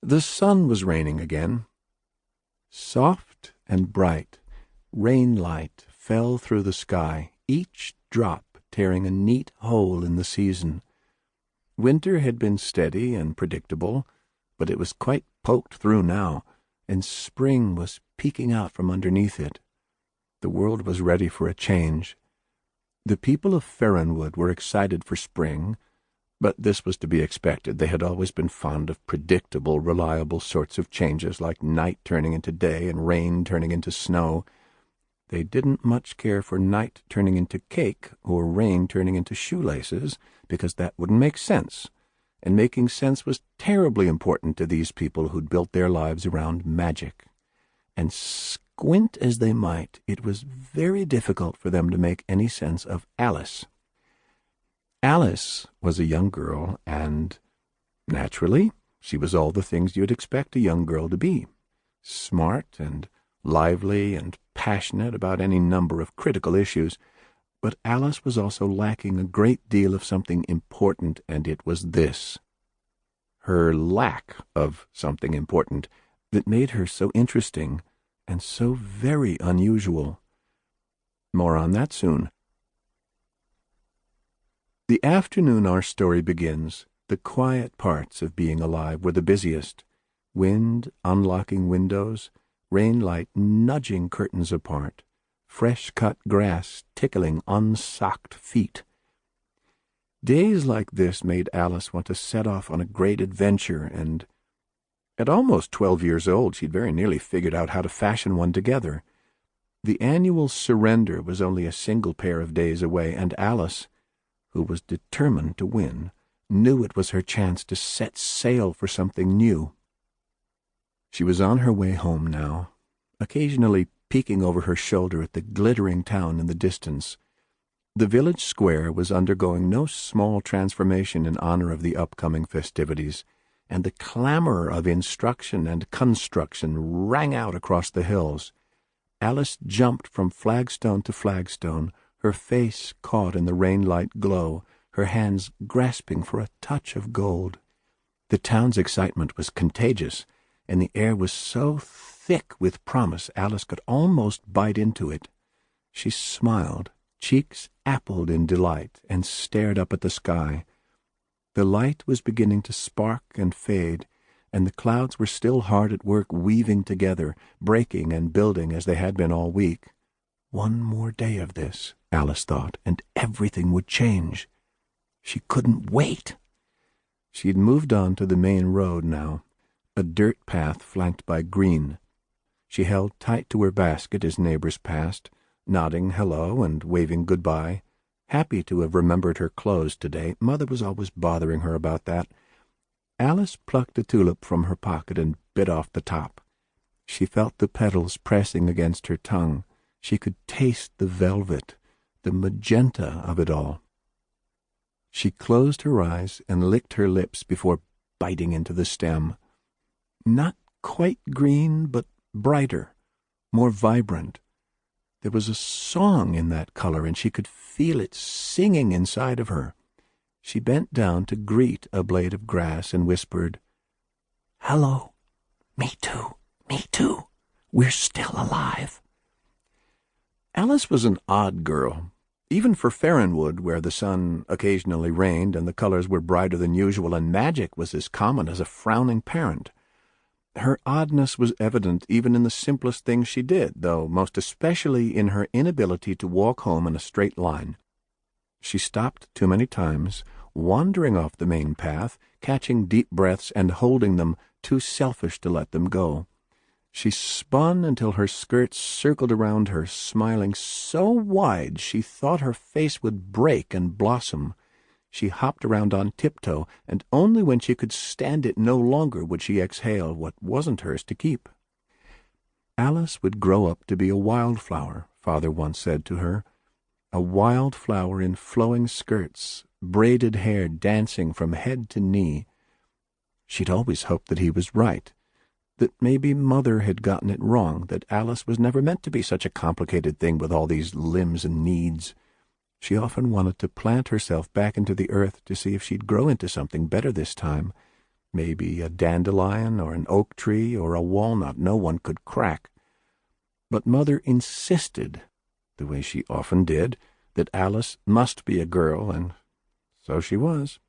The sun was raining again. Soft and bright, rain light fell through the sky, each drop tearing a neat hole in the season. Winter had been steady and predictable, but it was quite poked through now, and spring was peeking out from underneath it. The world was ready for a change. The people of Farronwood were excited for spring, but this was to be expected. They had always been fond of predictable, reliable sorts of changes, like night turning into day and rain turning into snow. They didn't much care for night turning into cake or rain turning into shoelaces, because that wouldn't make sense, and making sense was terribly important to these people who'd built their lives around magic. And squint as they might, it was very difficult for them to make any sense of Alice. Alice was a young girl, and, naturally, she was all the things you'd expect a young girl to be. Smart and lively and passionate about any number of critical issues, but Alice was also lacking a great deal of something important, and it was this: her lack of something important that made her so interesting and so very unusual. More on that soon. The afternoon our story begins, the quiet parts of being alive were the busiest. Wind unlocking windows, rain light nudging curtains apart, fresh-cut grass tickling unsocked feet. Days like this made Alice want to set off on a great adventure, and at almost 12 years old she'd very nearly figured out how to fashion one together. The annual surrender was only a single pair of days away, and Alice, who was determined to win, knew it was her chance to set sail for something new. She was on her way home now, occasionally peeking over her shoulder at the glittering town in the distance. The village square was undergoing no small transformation in honor of the upcoming festivities, and the clamor of instruction and construction rang out across the hills. Alice jumped from flagstone to flagstone, her face caught in the rain-light glow, her hands grasping for a touch of gold. The town's excitement was contagious, and the air was so thick with promise Alice could almost bite into it. She smiled, cheeks appled in delight, and stared up at the sky. The light was beginning to spark and fade, and the clouds were still hard at work weaving together, breaking and building as they had been all week. One more day of this, Alice thought, and everything would change. She couldn't wait. She had moved on to the main road now, a dirt path flanked by green. She held tight to her basket as neighbors passed, nodding hello and waving goodbye, happy to have remembered her clothes today. Mother was always bothering her about that. Alice plucked a tulip from her pocket and bit off the top. She felt the petals pressing against her tongue. She could taste the velvet, the magenta of it all. She closed her eyes and licked her lips before biting into the stem. Not quite green, but brighter, more vibrant. There was a song in that color, and she could feel it singing inside of her. She bent down to greet a blade of grass and whispered, "Hello. Me too. Me too. We're still alive." Alice was an odd girl, even for Farronwood, where the sun occasionally rained and the colors were brighter than usual and magic was as common as a frowning parent. Her oddness was evident even in the simplest things she did, though most especially in her inability to walk home in a straight line. She stopped too many times, wandering off the main path, catching deep breaths and holding them, too selfish to let them go. She spun until her skirts circled around her, smiling so wide she thought her face would break and blossom. She hopped around on tiptoe, and only when she could stand it no longer would she exhale what wasn't hers to keep. Alice would grow up to be a wildflower, Father once said to her, a wildflower in flowing skirts, braided hair dancing from head to knee. She'd always hoped that he was right, that maybe Mother had gotten it wrong, that Alice was never meant to be such a complicated thing with all these limbs and needs. She often wanted to plant herself back into the earth to see if she'd grow into something better this time, Maybe a dandelion or an oak tree or a walnut no one could crack. But Mother insisted, the way she often did, that Alice must be a girl, and so she was.